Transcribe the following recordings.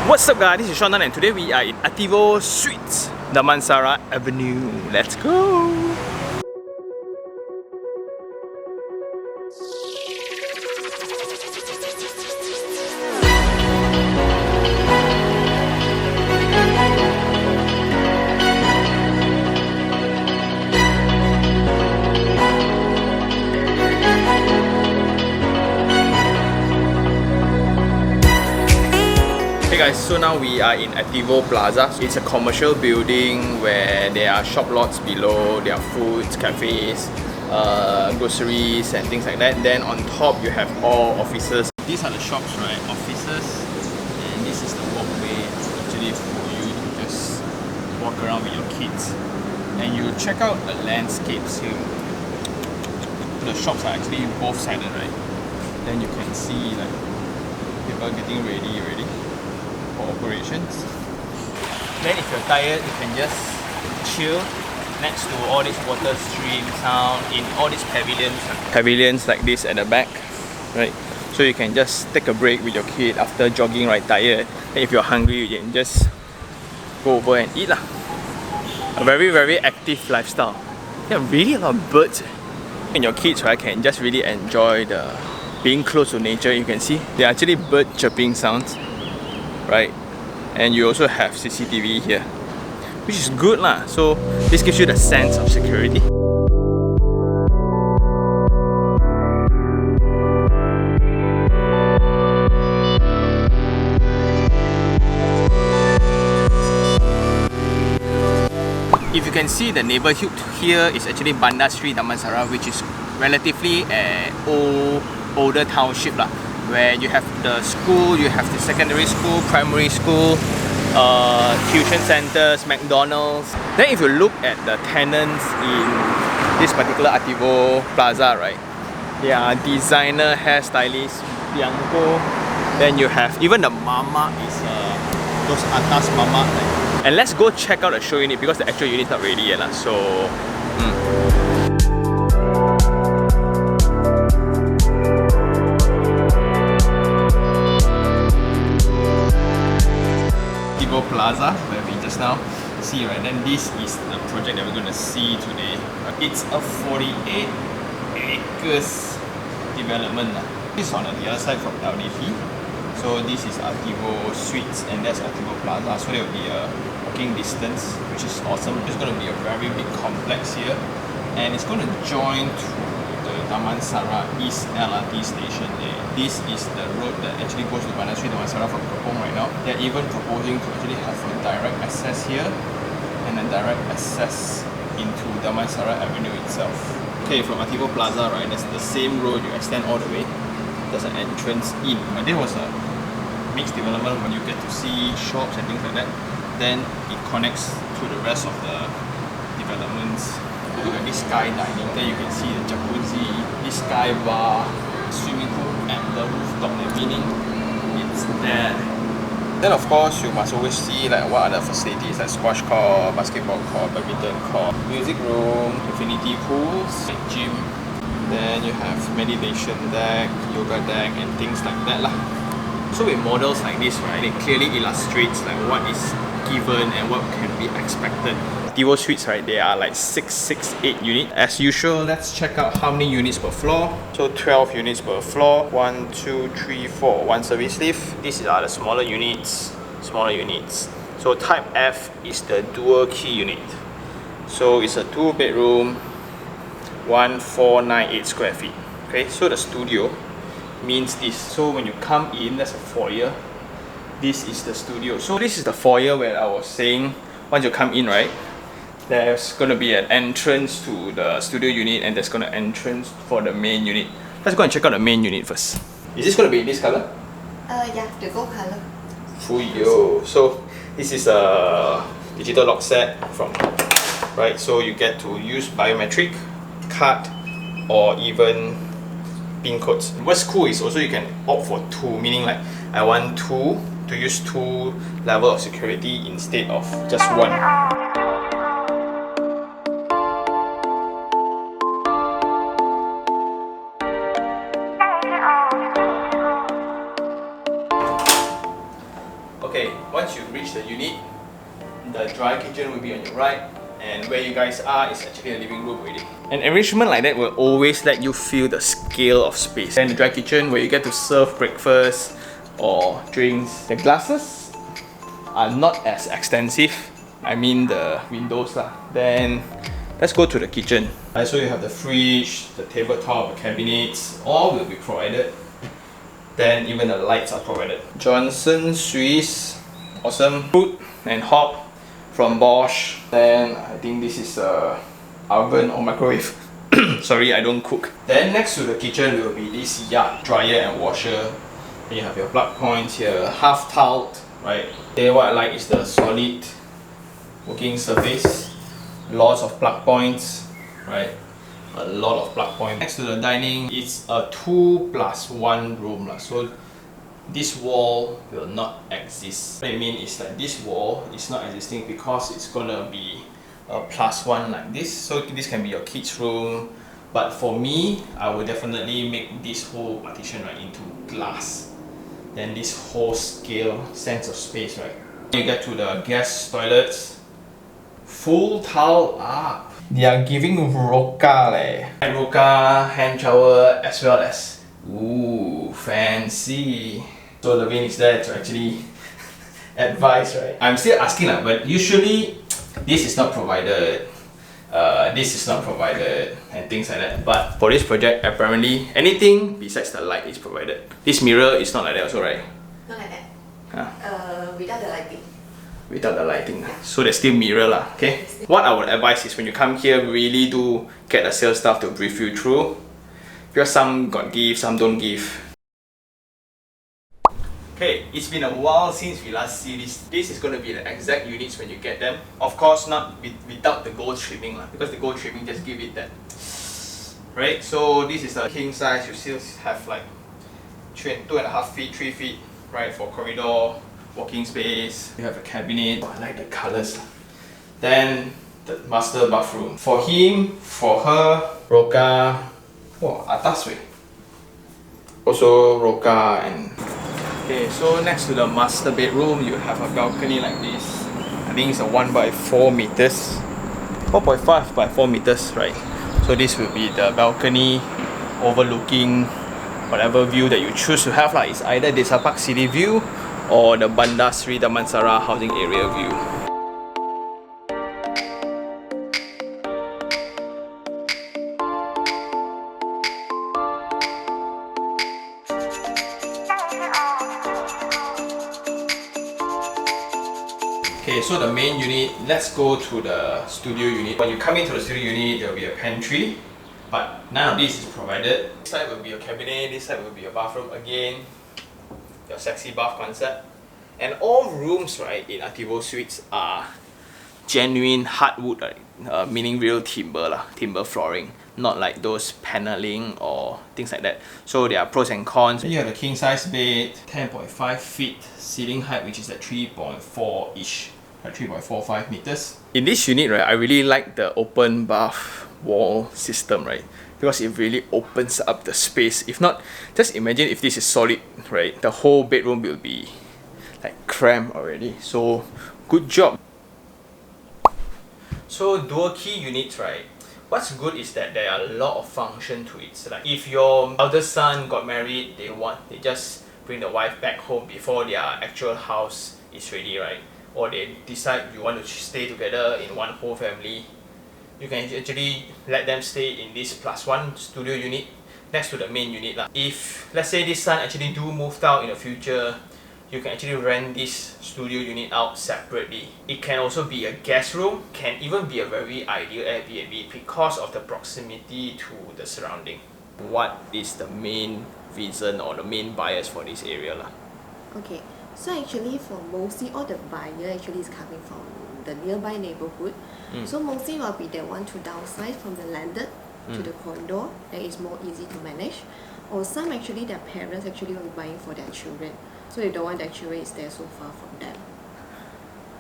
What's up guys, this is Sean and today we are in Ativo Suites, Damansara Avenue. Let's go! Hey guys, so now we are in Ativo Plaza. It's a commercial building where there are shop lots below, there are foods, cafes, groceries and things like that. Then on top you have all offices. These are the shops, right? Offices. And this is the walkway actually for you to just walk around with your kids. And you check out the landscapes here. The shops are actually both sided, right? Then you can see like people getting ready already for operations. Then if you're tired, you can just chill next to all these water stream sound in all these pavilions like this at the back, right? So you can just take a break with your kid after jogging, right? Tired. And if you're hungry, you can just go over and eat lah. A very active lifestyle. There are really a lot of birds, and your kids, right, can just really enjoy the being close to nature. You can see there are actually bird chirping sounds, right? And you also have CCTV here, which is good lah. So this gives you the sense of security. If you can see, the neighborhood here is actually Bandar Sri Damansara, which is relatively an older township lah, where you have the school, you have the secondary school, primary school, tuition centers, McDonald's. Then if you look at the tenants in this particular Ativo Plaza, right, they are designer hairstylists, Bianco. Then you have even the mama is those atas mama. And let's go check out the show unit because the actual unit is not ready yet lah. So Plaza, where we just now see, right? Then this is the project that we're going to see today. It's a 48 acres development. This is on the other side from LDP. So this is Ativo Suites and that's Ativo Plaza. So there will be a walking distance, which is awesome. It's going to be a very big complex here, and it's going to join to the Damansara East LRT station there. This is the road that actually goes to Bandar Sri Damansara from Kepong right now. They're even proposing to actually have a direct access here and a direct access into Damansara Avenue itself. Okay, from Ativo Plaza, right, that's the same road you extend all the way. There's an entrance in. But there was a mixed development when you get to see shops and things like that. Then it connects to the rest of the developments. Look at this sky dining. Then you can see the jacuzzi, this sky bar, swimming pool at the rooftop, meaning it's there. Then of course you must always see like what other facilities like squash court, basketball court, badminton court, music room, infinity pools, gym. Then you have meditation deck, yoga deck and things like that lah. So with models like this, right, it clearly illustrates like what is given and what can be expected. Ativo Suites, right, they are like 668 units. As usual, let's check out how many units per floor. So 12 units per floor. 1, 2, 3, 4. One service lift. These are the smaller units. So type F is the dual key unit. So it's a 2-bedroom, 1498 square feet. Okay, so the studio means this. So when you come in, that's a foyer. This is the studio. So this is the foyer where I was saying, once you come in, right, there's going to be an entrance to the studio unit and there's going to be an entrance for the main unit. Let's go and check out the main unit first. Is this going to be in this color? Yeah, the gold color. Fuyo. So this is a digital lock set from, right, so you get to use biometric, card, or even PIN codes. What's cool is also you can opt for 2, meaning like I want 2 to use 2 level of security instead of just 1. Okay, once you reach the unit, the dry kitchen will be on your right, and where you guys are is actually a living room already. An arrangement like that will always let you feel the scale of space. And the dry kitchen where you get to serve breakfast or drinks. The glasses are not as extensive. I mean the windows lah. Then let's go to the kitchen. So you have the fridge, the tabletop, the cabinets, all will be provided. Then even the lights are provided. Johnson Swiss, awesome. Food and hob from Bosch. Then I think this is a oven or microwave. Sorry, I don't cook. Then next to the kitchen will be this yard dryer and washer. Then you have your plug points here, half tiled, right? Then what I like is the solid working surface. Lots of plug points, right? A lot of plug points. Next to the dining, it's a 2+1 room. So this wall will not exist. What I mean is that this wall is not existing because it's gonna be a +1 like this. So this can be your kids' room. But for me, I will definitely make this whole partition right into glass. Then this whole scale, sense of space, right? You get to the guest toilets, full tile up. They are giving Roka leh. Roka hand shower as well as, ooh, fancy. So the vein is there to actually advise, right? I'm still asking lah, but usually this is not provided. This is not provided and things like that. But for this project, apparently anything besides the light is provided. This mirror is not like that also, right? Not like that. Huh? Without the lighting. Without the lighting. So there's still mirror lah, okay? What I would advise is when you come here, really do get the sales staff to brief you through. Because some got give, some don't give. Okay, it's been a while since we last see this. This is going to be the exact units when you get them. Of course, not without the gold trimming lah, because the gold trimming just give it that. Right, so this is the king size. You still have like 2.5 feet, 3 feet, right, for corridor, walking space. You have a cabinet. Oh, I like the colors. Then the master bathroom. For him, for her, Roka. Oh, atas way. Also Roka and. Okay, so next to the master bedroom, you have a balcony like this. I think it's a 1x4 meters, 4.5 by 4 meters, right? So this will be the balcony overlooking whatever view that you choose to have. Like it's either Desa Park City view or the Bandar Sri Damansara housing area view. Okay, so the main unit, let's go to the studio unit. When you come into the studio unit, there will be a pantry, but none of this is provided. This side will be a cabinet, this side will be a bathroom again, your sexy bath concept. And all rooms, right, in Ativo Suites are genuine hardwood, right? Meaning real timber lah, timber flooring, not like those paneling or things like that. So there are pros and cons. Then you have the king size bed, 10.5 feet ceiling height, which is at 3.4-ish. 3.45 meters. In this unit, right, I really like the open bath wall system, right? Because it really opens up the space. If not, just imagine if this is solid, right? The whole bedroom will be like cramped already. So good job. So dual key units, right? What's good is that there are a lot of function to it. So like if your eldest son got married, they just bring the wife back home before their actual house is ready, right? Or they decide you want to stay together in one whole family, you can actually let them stay in this +1 studio unit next to the main unit lah. If let's say this son actually do move out in the future, you can actually rent this studio unit out separately. It can also be a guest room, can even be a very ideal Airbnb because of the proximity to the surrounding. What is the main reason or the main buyers for this area lah? Okay, so actually for mostly all the buyer actually is coming from the nearby neighborhood. So mostly will be they want to downsize from the landed to the condo, that is more easy to manage. Or some actually their parents actually will be buying for their children. So they don't want their children is there so far from them.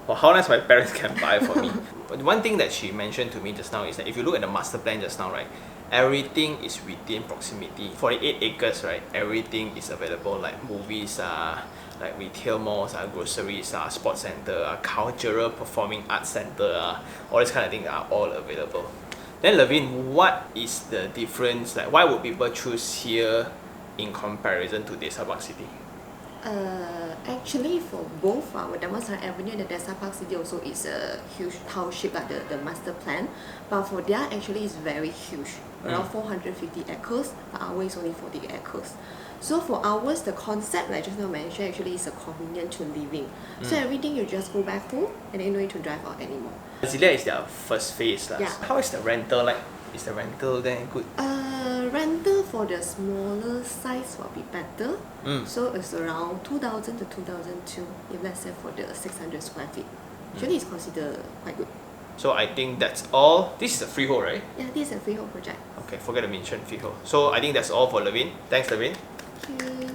Well, how nice my parents can buy for me. But one thing that she mentioned to me just now is that if you look at the master plan just now, right, everything is within proximity. 48 acres, right, everything is available, like movies, like retail malls, groceries, sports center, cultural performing arts center, all this kind of things are all available. Then Levin, what is the difference? Like, why would people choose here in comparison to Desa Park City? Actually, for both our Damansara Avenue and the Desa Park City also is a huge township, like the master plan. But for their actually is very huge, around 450 acres, but ours is only 40 acres. So for ours, the concept, like just now mentioned, actually is a convenient to living. So everything you just go back home and then you don't need to drive out anymore. Brasilia is their first phase. Yeah. How is the rental like? Is the rental there good? Rental for the smaller size will be better. So it's around 2,000 to 2,002 if let's say for the 600 square feet. Actually it's considered quite good. So I think that's all. This is a freehold, right? Yeah, this is a freehold project. Okay, forget to mention freehold. So I think that's all for Levin. Thanks, Levin. Thank you.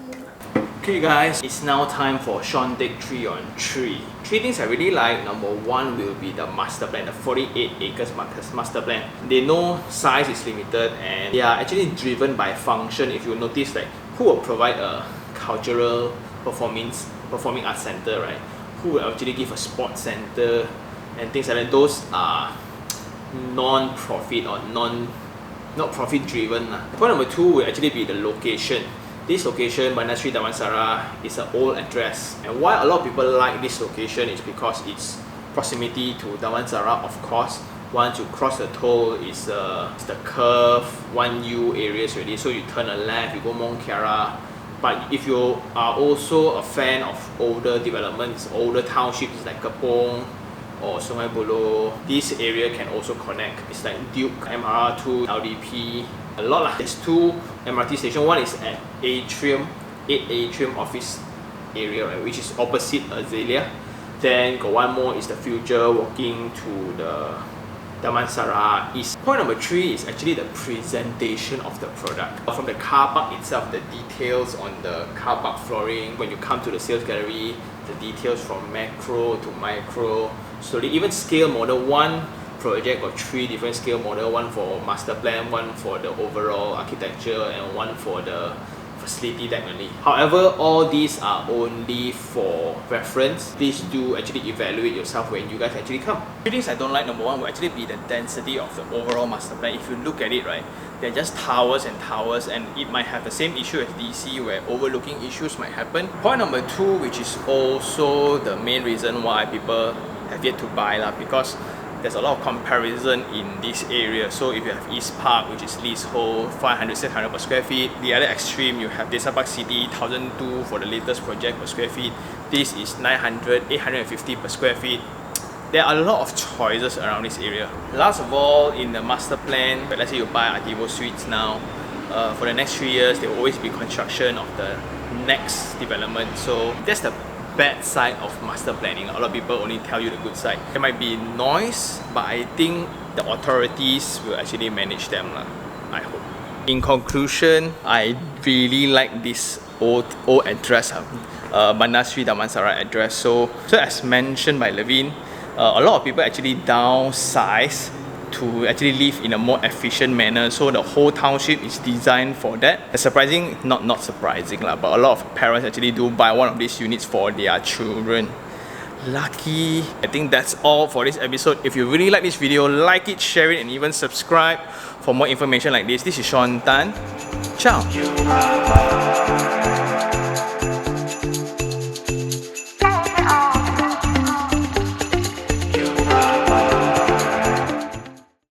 Okay guys, it's now time for Sean Take 3 on 3. 3 things I really like. Number 1 will be the master plan, the 48 acres master plan. They know size is limited and they are actually driven by function. If you notice, like, who will provide a cultural performing arts center, right? Who will actually give a sports center and things like that. Those are non-profit or not profit driven. Point number 2 will actually be the location. This location, Bandar Sri Damansara, is an old address. And why a lot of people like this location is because its proximity to Damansara, of course. Once you cross the toll, it's the curve, 1U areas already. So you turn a left, you go Mont Kiara. But if you are also a fan of older developments, older townships like Kepong or Sungai Buloh, this area can also connect. It's like Duke, MR2, LDP, a lot lah. There's 2 MRT stations. One is at Atrium, 8 Atrium office area, right, which is opposite Azalea. Then got one more is the future walking to the Damansara East. Point number 3 is actually the presentation of the product. From the car park itself, the details on the car park flooring, when you come to the sales gallery, the details from macro to micro, slowly even scale model. One project got 3 different scale model, one for master plan, one for the overall architecture, and one for the facility deck only. However, all these are only for reference. Please do actually evaluate yourself when you guys actually come. 3 things I don't like, number 1 will actually be the density of the overall master plan. If you look at it, right, they're just towers and towers, and it might have the same issue as DC where overlooking issues might happen. Point number 2, which is also the main reason why people have yet to buy lah, because there's a lot of comparison in this area. So if you have East Park, which is leasehold, 500, 600 per square feet. The other extreme, you have Desa Park City, 1,002 for the latest project per square feet. This is 900, 850 per square feet. There are a lot of choices around this area. Last of all, in the master plan, let's say you buy Ativo Suites now, for the next 3 years, there will always be construction of the next development. So that's the bad side of master planning. A lot of people only tell you the good side. There might be noise, but I think the authorities will actually manage them, I hope. In conclusion, I really like this old address, Bandar Sri Damansara address. So as mentioned by Levin, a lot of people actually downsize to actually live in a more efficient manner. So the whole township is designed for that. It's surprising, not surprising lah, but a lot of parents actually do buy one of these units for their children. Lucky. I think that's all for this episode. If you really like this video, like it, share it, and even subscribe for more information like this. This is Sean Tan. Ciao.